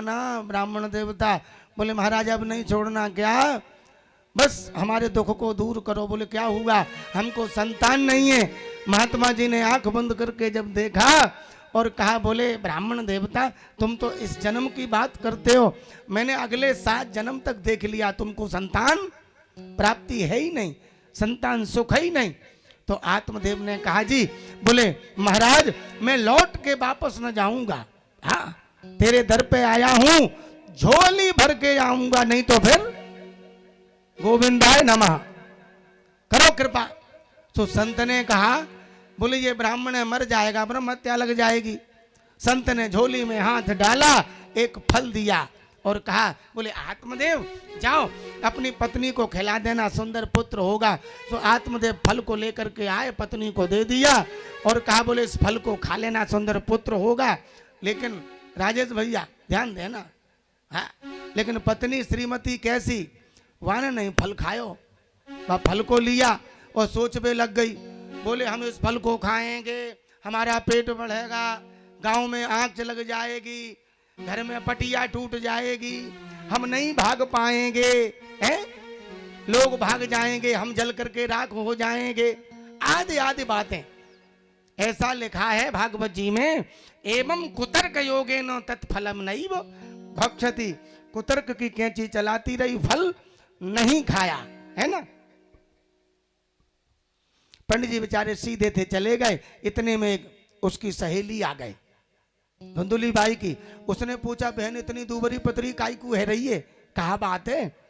ना ब्राह्मण देवता। बोले महाराज अब नहीं छोड़ना क्या, बस हमारे दुख को दूर करो। बोले क्या हुआ, हमको संतान नहीं है। महात्मा जी ने आंख बंद करके जब देखा और कहा, बोले ब्राह्मण देवता तुम तो इस जन्म की बात करते हो, मैंने अगले 7 जन्म तक देख लिया, तुमको संतान प्राप्ति है ही नहीं, संतान सुख ही नहीं। तो आत्मदेव ने कहा जी, बोले महाराज मैं लौट के वापस न जाऊंगा, हाँ तेरे दर पे आया हूं, झोली भर के आऊंगा, नहीं तो फिर गोविंदाय नमः, करो कृपा। तो संत ने कहा, बोले ये ब्राह्मण मर जाएगा, ब्रह्म हत्या लग जाएगी। संत ने झोली में हाथ डाला, एक फल दिया और कहा, बोले आत्मदेव जाओ अपनी पत्नी को खिला देना, सुंदर पुत्र होगा। तो आत्मदेव फल को लेकर के आए, पत्नी को दे दिया और कहा, बोले इस फल को खा लेना, सुंदर पुत्र होगा। लेकिन राजेश भैया ध्यान देना, हाँ लेकिन पत्नी श्रीमती कैसी, वाने नहीं फल खायो। वह फल को लिया और सोच में लग गई, बोले हम इस फल को खाएंगे हमारा पेट बढ़ेगा, गांव में आग लग जाएगी, घर में पटिया टूट जाएगी, हम नहीं भाग पाएंगे, हैं लोग भाग जाएंगे, हम जल करके राख हो जाएंगे, आदि आदि बातें। ऐसा लिखा है भागवत जी में, एवं कुतर्क योगेन तत्फलम नैव भक्षति, कुतर्क की कैंची चलाती रही, फल नहीं खाया, है ना। पंडित जी बेचारे सीधे थे, चले गए। इतने में उसकी सहेली आ गई, धुंधुली बाई की। उसने पूछा, बहन इतनी दूबरी पतरी काई को है रही है, कहा बात है।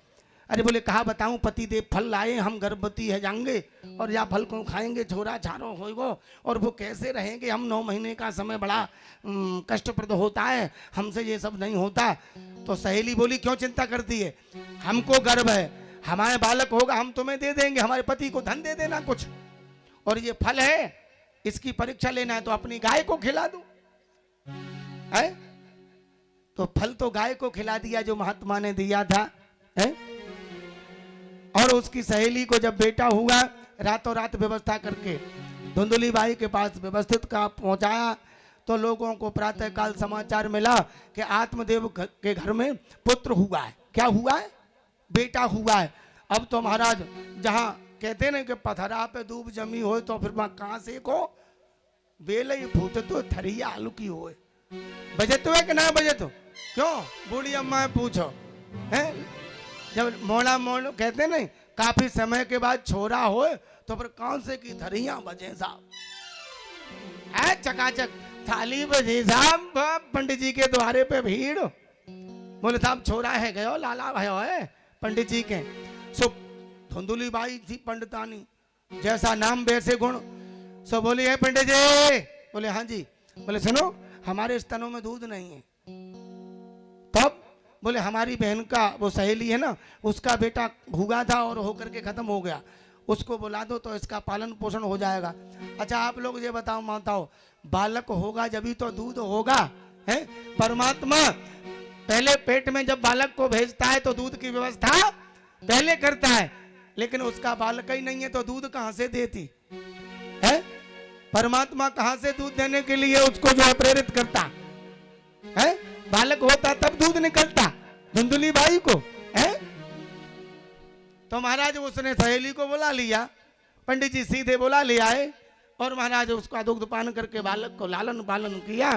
अरे बोले कहा बताऊं, पति देव फल लाए, हम गर्भवती है जाएंगे और या फल को खाएंगे, छोरा छारो होगा और वो कैसे रहेंगे, हम 9 महीने का समय बड़ा कष्टप्रद होता है, हमसे ये सब नहीं होता। तो सहेली बोली, क्यों चिंता करती है, हमको गर्भ है, हमारे बालक होगा, हम तुम्हें दे देंगे, हमारे पति को धन दे देना कुछ, और ये फल है इसकी परीक्षा लेना है तो अपनी गाय को खिला दो, है? तो फल तो गाय को खिला दिया जो महात्मा ने दिया था, है? और उसकी सहेली को जब बेटा हुआ, रातों रात व्यवस्था करके धुंधुली बाई के पास व्यवस्थित का पहुंचाया। तो लोगों को प्रातः काल समाचार मिला कि आत्मदेव के घर में पुत्र हुआ है। क्या हुआ है, बेटा हुआ है। अब तो महाराज जहां कहते ना कि पथरा पे दूब जमी हो तो फिर वहां कहां से को बेल ही फूट तो थरिया आलू की हो, बजे तो है कि ना बजे तो, क्यों बूढ़ी अम्मा पूछो, है जब मोड़ा मोड़ कहते नहीं काफी समय के बाद छोरा हो तो फिर कौन से की थरिया बजे साहब, है चकाचक थाली बजे साहब, पंडित जी के द्वारे पे भीड़, बोले साहब छोरा है गयो लाला भयो है पंडित जी के। सो धुंधुली बाई थी पंडितानी, जैसा नाम वैसे गुण। सो बोली है पंडित जी, बोले हाँ जी। बोले सुनो हमारे स्तनों में दूध नहीं है। तब बोले हमारी बहन का वो सहेली है ना, उसका बेटा भूगा था और होकर के खत्म हो गया, उसको बुला दो तो इसका पालन पोषण हो जाएगा। अच्छा आप लोग ये बताओ माताओ, बालक होगा जब तो दूध होगा, है? परमात्मा पहले पेट में जब बालक को भेजता है तो दूध की व्यवस्था पहले करता है, लेकिन उसका बालक ही नहीं है तो दूध कहां से देती है? परमात्मा कहां से दूध देने के लिए उसको जो है प्रेरित करता है? बालक होता तब दूध निकलता धुंधुली बाई को, है? तो महाराज उसने सहेली को बुला लिया, पंडित जी सीधे बुला ले आए और महाराज उसका दुग्ध पान करके बालक को लालन पालन किया।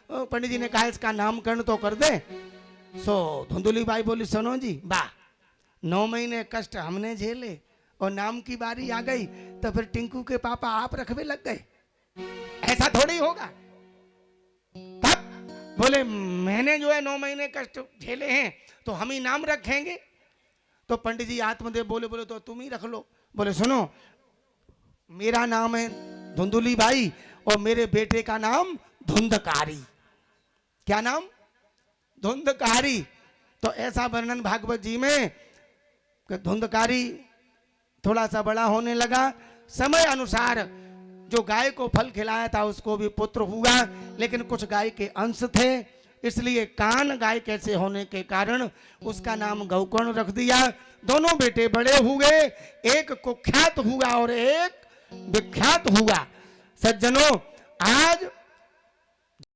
पंडित जी ने कहा इसका नामकरण तो कर दे। सो धुंधुली बाई बोली सुनो जी बा, 9 महीने कष्ट हमने झेले और नाम की बारी आ गई तो फिर टिंकू के पापा आप रखवे लग गए, ऐसा थोड़ी होगा। तब बोले मैंने जो है 9 महीने कष्ट झेले हैं तो हम ही नाम रखेंगे। तो पंडित जी आत्मदेव बोले बोले तो तुम ही रख लो। बोले सुनो मेरा नाम है धुंधुली बाई और मेरे बेटे का नाम धुंधकारी। क्या नाम? धुंधकारी। तो ऐसा वर्णन भागवत जी में कि धुंधकारी थोड़ा सा बड़ा होने लगा, समय अनुसार जो गाय को फल खिलाया था उसको भी पुत्र हुआ, लेकिन कुछ गाय के अंश थे इसलिए कान गाय कैसे होने के कारण उसका नाम गौकर्ण रख दिया। दोनों बेटे बड़े हुए, एक कुख्यात हुआ और एक विख्यात हुआ। सज्जनों आज